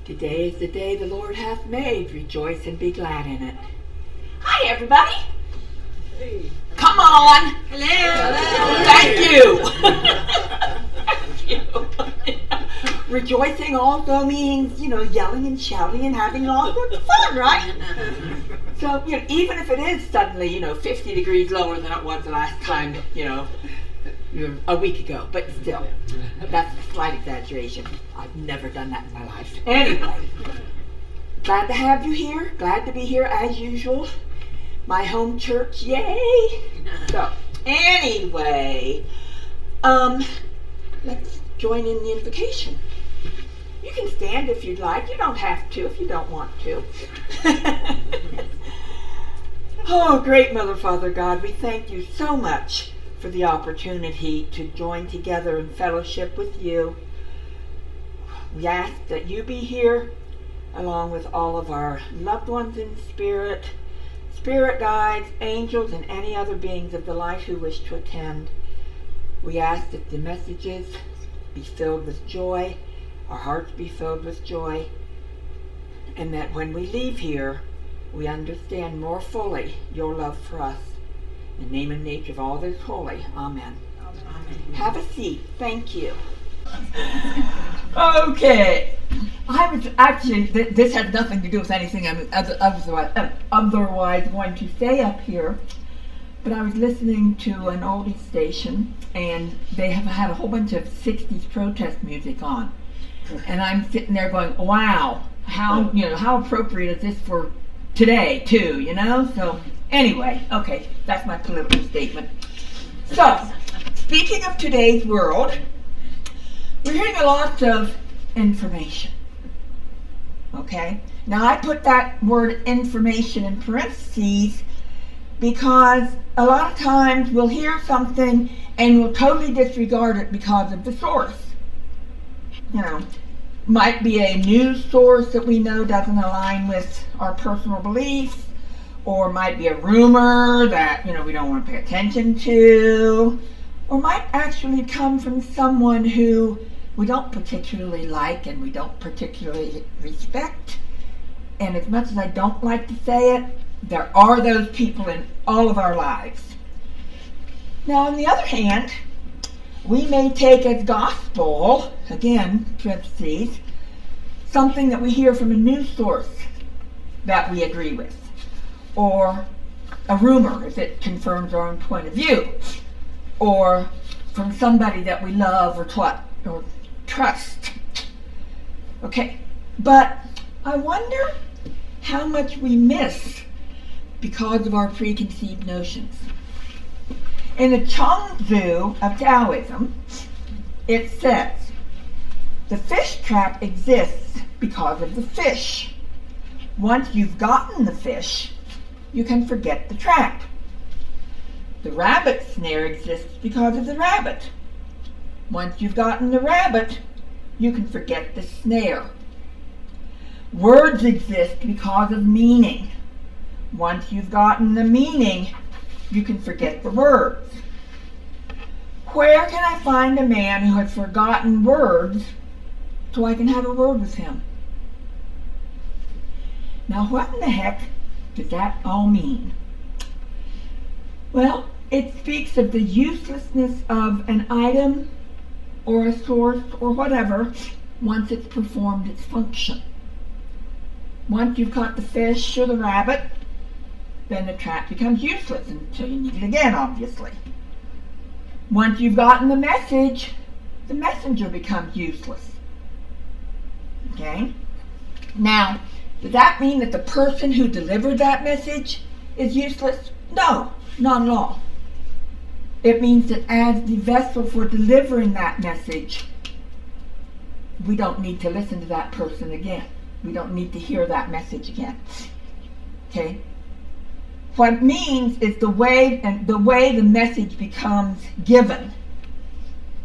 Today is the day the Lord hath made. Rejoice and be glad in it. Hi, everybody. Hey. Come on. Hello. Thank you. Thank you. Rejoicing also means, yelling and shouting and having all sorts of fun, right? So, even if it is suddenly, 50 degrees lower than it was the last time, a week ago, but still, that's a slight exaggeration. I've never done that in my life. Anyway, glad to have you here. Glad to be here as usual. My home church, yay! So, anyway, let's join in the invocation. You can stand if you'd like. You don't have to if you don't want to. Oh, great Mother, Father God, we thank you so much for the opportunity to join together in fellowship with you. We ask that you be here along with all of our loved ones in spirit guides, angels, and any other beings of the light who wish to attend. We ask that the messages be filled with joy, our hearts be filled with joy, and that when we leave here, we understand more fully your love for us. In the name and nature of all that is holy. Amen. Amen. Have a seat. Thank you. Okay. I was actually, this had nothing to do with anything I was otherwise going to say up here, but I was listening to an oldies station, and they have had a whole bunch of 60s protest music on. And I'm sitting there going, wow, how appropriate is this for today, too, So, anyway, okay, that's my political statement. So, speaking of today's world, we're hearing a lot of information. Okay? Now, I put that word information in parentheses because a lot of times we'll hear something and we'll totally disregard it because of the source. Might be a news source that we know doesn't align with our personal beliefs, or might be a rumor that, we don't want to pay attention to, or might actually come from someone who we don't particularly like and we don't particularly respect. And as much as I don't like to say it, there are those people in all of our lives. Now, on the other hand, we may take as gospel, again, parentheses, something that we hear from a news source that we agree with, or a rumor if it confirms our own point of view, or from somebody that we love or trust. Okay, but I wonder how much we miss because of our preconceived notions. In the Chuang-Tzu of Taoism, it says, the fish trap exists because of the fish. Once you've gotten the fish, you can forget the trap. The rabbit snare exists because of the rabbit. Once you've gotten the rabbit, you can forget the snare. Words exist because of meaning. Once you've gotten the meaning, you can forget the words. Where can I find a man who has forgotten words so I can have a word with him? Now, what in the heck does that all mean? Well, it speaks of the uselessness of an item or a source or whatever once it's performed its function. Once you've caught the fish or the rabbit, then the trap becomes useless until you need it again, obviously. Once you've gotten the message, the messenger becomes useless. Okay? Now, does that mean that the person who delivered that message is useless? No, not at all. It means that as the vessel for delivering that message, we don't need to listen to that person again. We don't need to hear that message again. Okay? What it means is the way the message becomes given,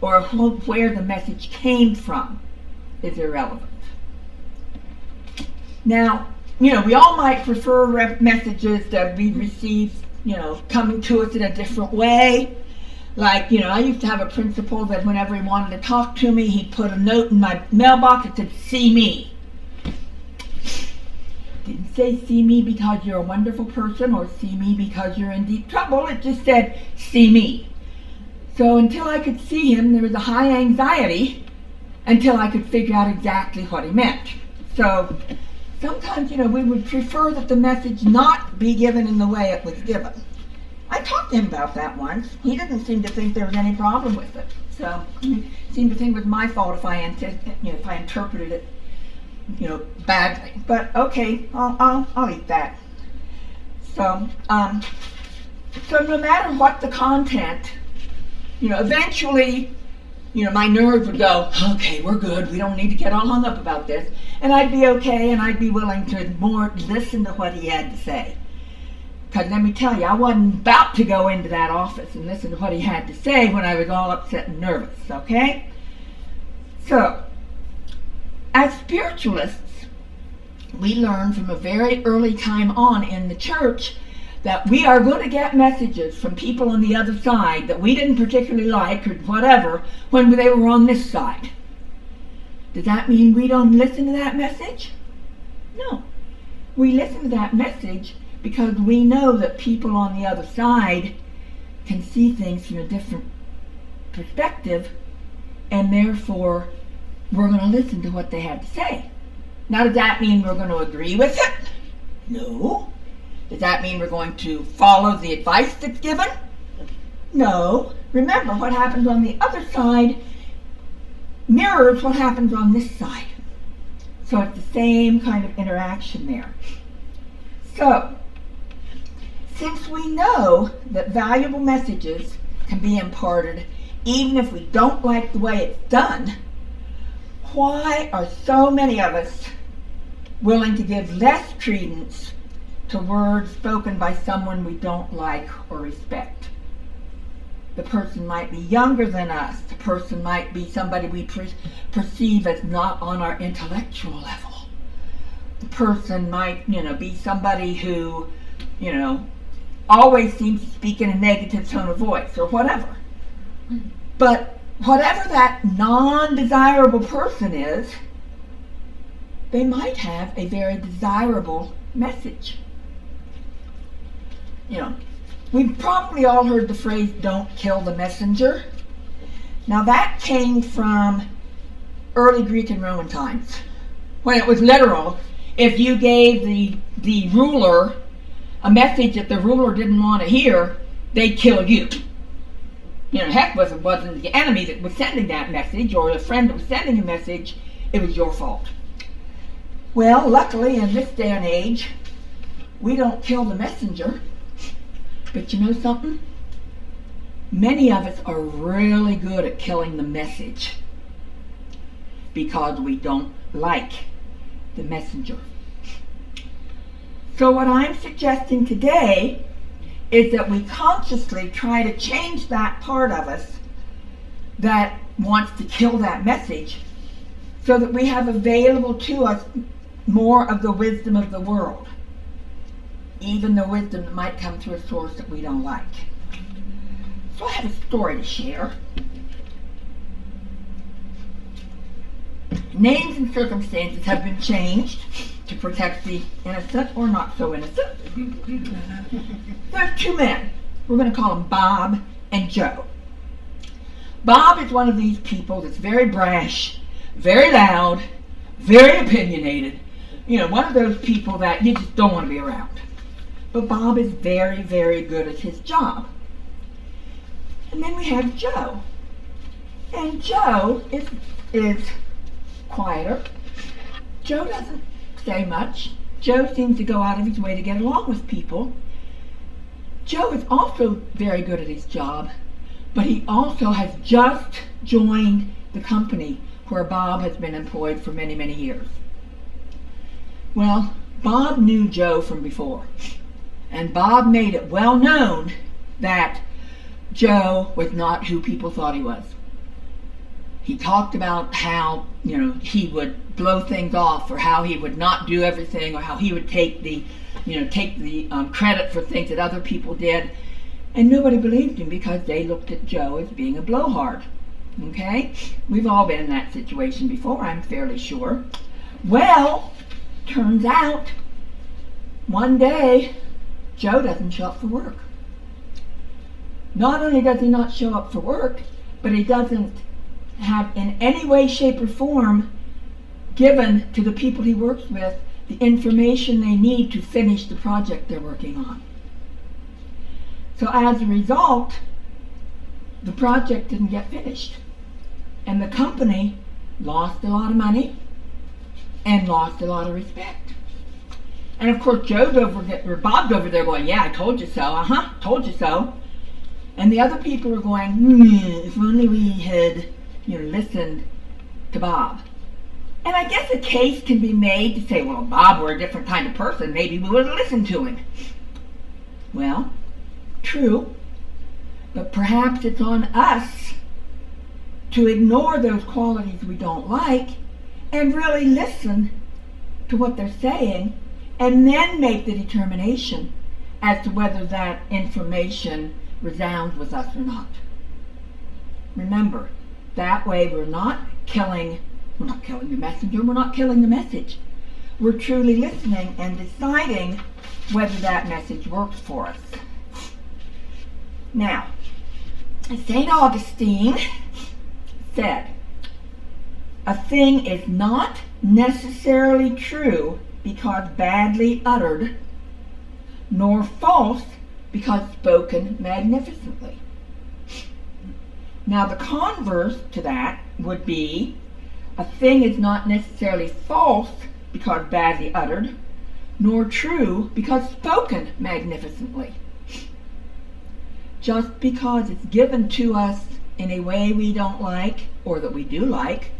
or where the message came from, is irrelevant. Now, we all might prefer messages that we receive, coming to us in a different way. Like, I used to have a principal that whenever he wanted to talk to me, he'd put a note in my mailbox that said, "See me." say see me because you're a wonderful person or see me because you're in deep trouble. It just said see me. So until I could see him, there was a high anxiety until I could figure out exactly what he meant. So sometimes, we would prefer that the message not be given in the way it was given. I talked to him about that once. He didn't seem to think there was any problem with it. So he seemed to think it was my fault if I interpreted it, badly. But okay, I'll eat that. So no matter what the content, eventually, my nerves would go, okay, we're good. We don't need to get all hung up about this. And I'd be okay, and I'd be willing to more listen to what he had to say. Because let me tell you, I wasn't about to go into that office and listen to what he had to say when I was all upset and nervous, okay? So, as spiritualists, we learn from a very early time on in the church that we are going to get messages from people on the other side that we didn't particularly like or whatever when they were on this side. Does that mean we don't listen to that message? No. We listen to that message because we know that people on the other side can see things from a different perspective, and therefore we're going to listen to what they have to say. Now, does that mean we're going to agree with it? No. Does that mean we're going to follow the advice that's given? No. Remember, what happens on the other side mirrors what happens on this side. So it's the same kind of interaction there. So, since we know that valuable messages can be imparted even if we don't like the way it's done, why are so many of us willing to give less credence to words spoken by someone we don't like or respect? The person might be younger than us. The person might be somebody we perceive as not on our intellectual level. The person might, be somebody who, always seems to speak in a negative tone of voice or whatever. But whatever that non-desirable person is, they might have a very desirable message. We've probably all heard the phrase, don't kill the messenger. Now that came from early Greek and Roman times, when it was literal. If you gave the ruler a message that the ruler didn't want to hear, they'd kill you. Heck, it wasn't the enemy that was sending that message or the friend that was sending a message, it was your fault. Well, luckily in this day and age, we don't kill the messenger. But you know something? Many of us are really good at killing the message because we don't like the messenger. So what I'm suggesting today is that we consciously try to change that part of us that wants to kill that message so that we have available to us more of the wisdom of the world, even the wisdom that might come through a source that we don't like. So I have a story to share. Names and circumstances have been changed to protect the innocent or not so innocent. There's two men. We're going to call them Bob and Joe. Bob is one of these people that's very brash, very loud, very opinionated. One of those people that you just don't want to be around. But Bob is very, very good at his job. And then we have Joe. And Joe is quieter. Joe doesn't say much. Joe seems to go out of his way to get along with people. Joe is also very good at his job, but he also has just joined the company where Bob has been employed for many, many years. Well, Bob knew Joe from before, and Bob made it well known that Joe was not who people thought he was. He talked about how, he would blow things off, or how he would not do everything, or how he would take the credit for things that other people did. And nobody believed him because they looked at Joe as being a blowhard. Okay? We've all been in that situation before, I'm fairly sure. Well, turns out one day, Joe doesn't show up for work. Not only does he not show up for work, but he doesn't have in any way, shape, or form given to the people he works with the information they need to finish the project they're working on. So as a result, the project didn't get finished. And the company lost a lot of money and lost a lot of respect. And of course, Bob's over there going, yeah, I told you so, told you so. And the other people are going, if only we had, listened to Bob. And I guess a case can be made to say, well, if Bob were a different kind of person, maybe we would have listened to him. Well, true, but perhaps it's on us to ignore those qualities we don't like and really listen to what they're saying and then make the determination as to whether that information resounds with us or not. Remember, that way we're not killing the messenger, we're not killing the message. We're truly listening and deciding whether that message works for us. Now, St. Augustine said, a thing is not necessarily true because badly uttered, nor false because spoken magnificently. Now the converse to that would be, a thing is not necessarily false because badly uttered, nor true because spoken magnificently. Just because it's given to us in a way we don't like, or that we do like,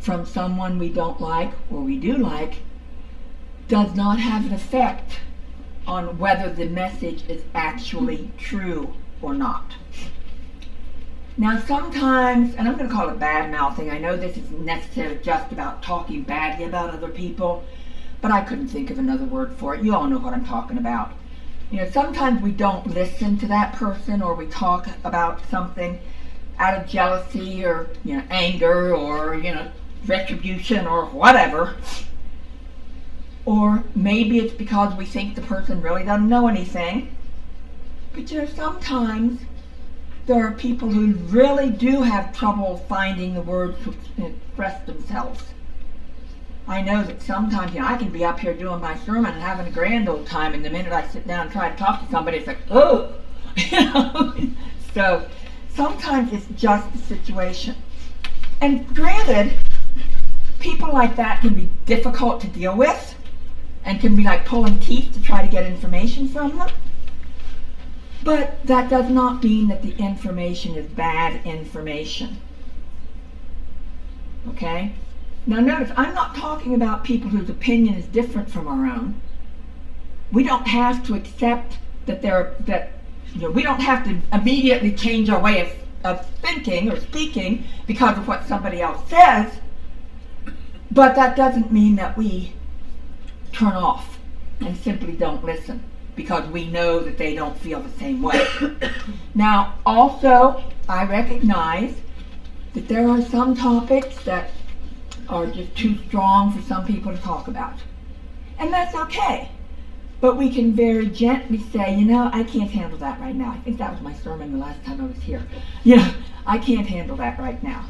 from someone we don't like or we do like, does not have an effect on whether the message is actually true or not. Now sometimes, and I'm going to call it bad mouthing, I know this isn't necessarily just about talking badly about other people, but I couldn't think of another word for it. You all know what I'm talking about. Sometimes we don't listen to that person, or we talk about something out of jealousy or anger or retribution or whatever. Or maybe it's because we think the person really doesn't know anything. But sometimes there are people who really do have trouble finding the words to express themselves. I know that sometimes, I can be up here doing my sermon and having a grand old time, and the minute I sit down and try to talk to somebody, it's like, oh! So sometimes it's just the situation. And granted, people like that can be difficult to deal with, and can be like pulling teeth to try to get information from them. But that does not mean that the information is bad information. Okay? Now notice, I'm not talking about people whose opinion is different from our own. We don't have to accept that we don't have to immediately change our way of thinking or speaking because of what somebody else says. But that doesn't mean that we turn off and simply don't listen because we know that they don't feel the same way. Now, also, I recognize that there are some topics that are just too strong for some people to talk about. And that's okay. But we can very gently say, I can't handle that right now. I think that was my sermon the last time I was here. I can't handle that right now.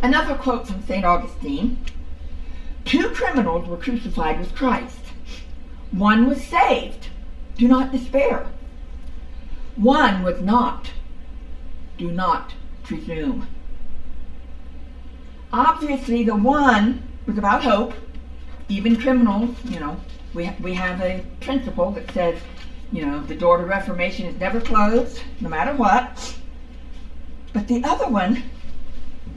Another quote from St. Augustine. 2 criminals were crucified with Christ. One was saved. Do not despair. One was not. Do not presume. Obviously, the one was about hope. Even criminals, we have a principle that says, the door to reformation is never closed, no matter what. But the other one,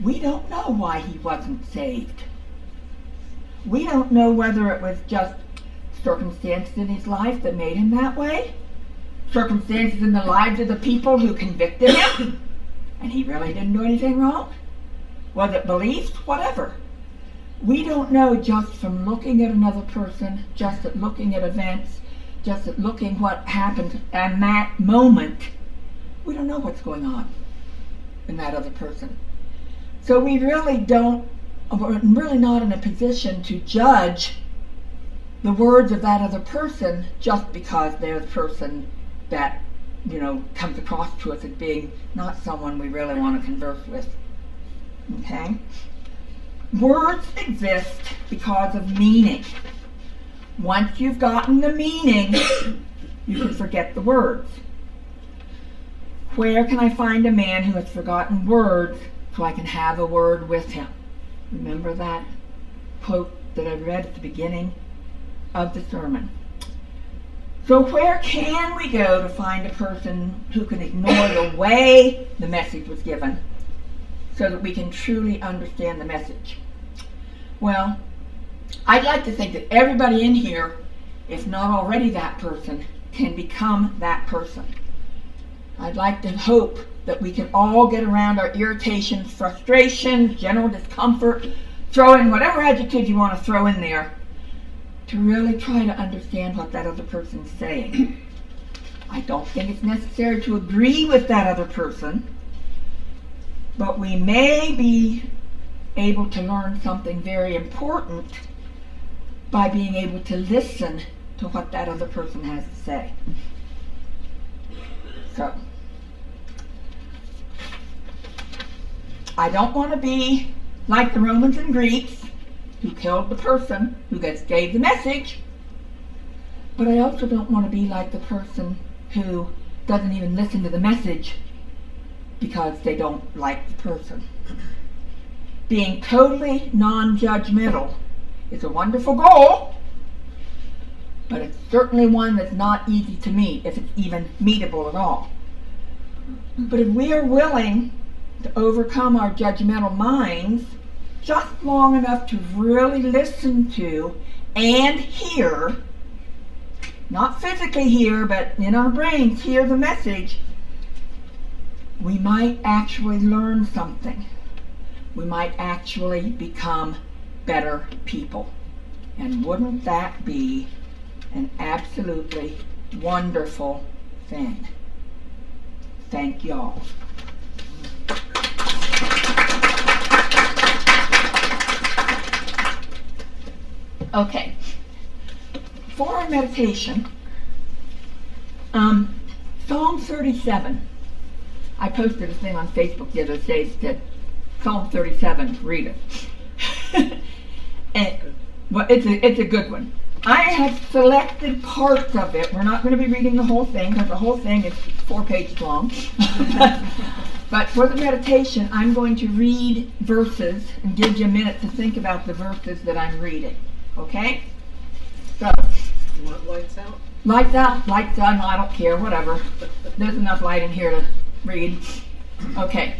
we don't know why he wasn't saved. We don't know whether it was just circumstances in his life that made him that way, circumstances in the lives of the people who convicted him, and he really didn't do anything wrong. Was it beliefs? Whatever. We don't know just from looking at another person, just at looking at events, just at looking what happened in that moment. We don't know what's going on in that other person. So we're really not in a position to judge the words of that other person just because they're the person that, comes across to us as being not someone we really want to converse with. Okay? Words exist because of meaning. Once you've gotten the meaning, you can forget the words. Where can I find a man who has forgotten words so I can have a word with him? Remember that quote that I read at the beginning of the sermon. So where can we go to find a person who can ignore the way the message was given so that we can truly understand the message? Well, I'd like to think that everybody in here, if not already that person, can become that person. I'd like to hope that we can all get around our irritations, frustrations, general discomfort, throw in whatever adjective you want to throw in there, to really try to understand what that other person's saying. I don't think it's necessary to agree with that other person, but we may be able to learn something very important by being able to listen to what that other person has to say. So, I don't want to be like the Romans and Greeks who killed the person who gave the message, but I also don't want to be like the person who doesn't even listen to the message because they don't like the person. Being totally non-judgmental is a wonderful goal, but it's certainly one that's not easy to meet, if it's even meetable at all. But if we are willing to overcome our judgmental minds just long enough to really listen to and hear, not physically hear, but in our brains hear the message, we might actually learn something. We might actually become better people. And wouldn't that be an absolutely wonderful thing? Thank y'all. Okay, for our meditation, Psalm 37. I posted a thing on Facebook the other day that said, Psalm 37, read it. And, well, it's a good one. I have selected parts of it. We're not going to be reading the whole thing because the whole thing is 4 pages long. But for the meditation, I'm going to read verses and give you a minute to think about the verses that I'm reading. Okay? So. You want lights out? Lights out, lights on, I don't care, whatever. There's enough light in here to read. Okay.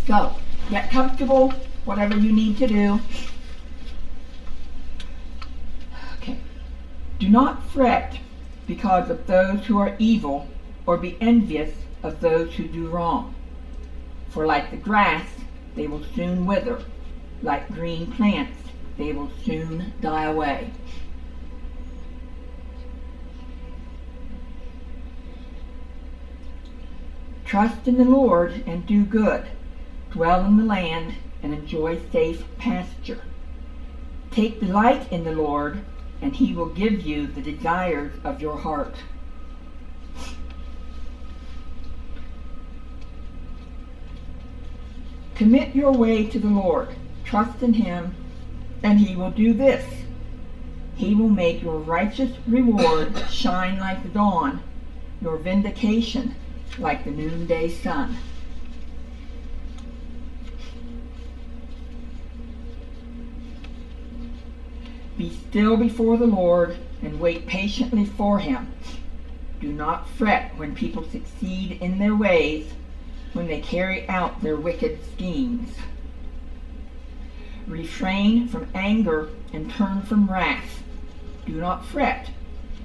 So, get comfortable, whatever you need to do. Okay. Do not fret because of those who are evil, or be envious of those who do wrong. For like the grass, they will soon wither. Like green plants, they will soon die away. Trust in the Lord and do good. Dwell in the land and enjoy safe pasture. Take delight in the Lord, and he will give you the desires of your heart. Commit your way to the Lord. Trust in him, and he will do this. He will make your righteous reward shine like the dawn, your vindication like the noonday sun. Be still before the Lord and wait patiently for him. Do not fret when people succeed in their ways, when they carry out their wicked schemes. Refrain from anger and turn from wrath. Do not fret.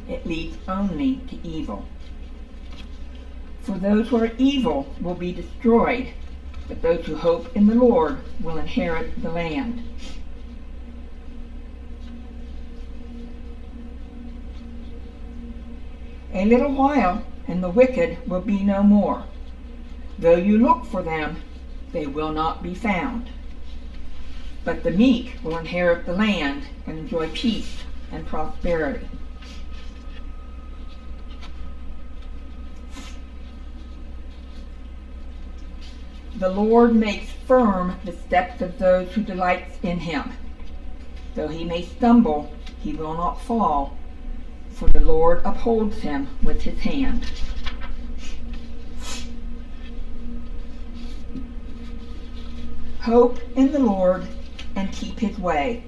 It leads only to evil. For those who are evil will be destroyed, but those who hope in the Lord will inherit the land. A little while, and the wicked will be no more. Though you look for them, they will not be found. But the meek will inherit the land and enjoy peace and prosperity. The Lord makes firm the steps of those who delight in him. Though he may stumble, he will not fall, for the Lord upholds him with his hand. Hope in the Lord and keep his way.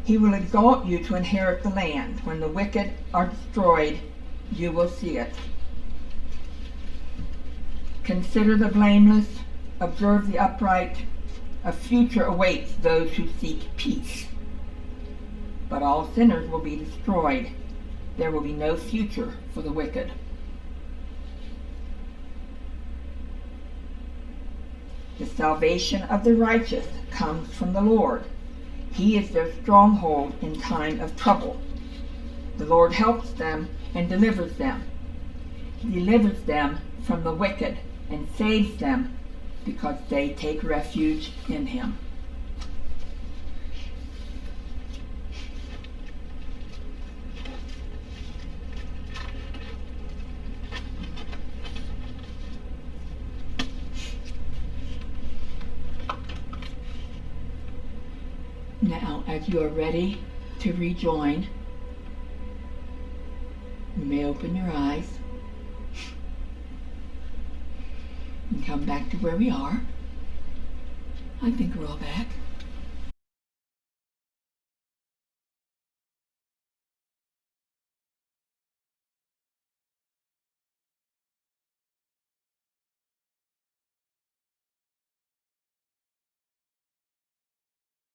He will exalt you to inherit the land. When the wicked are destroyed, you will see it. Consider the blameless, observe the upright. A future awaits those who seek peace. But all sinners will be destroyed. There will be no future for the wicked. The salvation of the righteous comes from the Lord. He is their stronghold in time of trouble. The Lord helps them and delivers them. He delivers them from the wicked and saves them because they take refuge in him. Now, as you are ready to rejoin, you may open your eyes and come back to where we are. I think we're all back.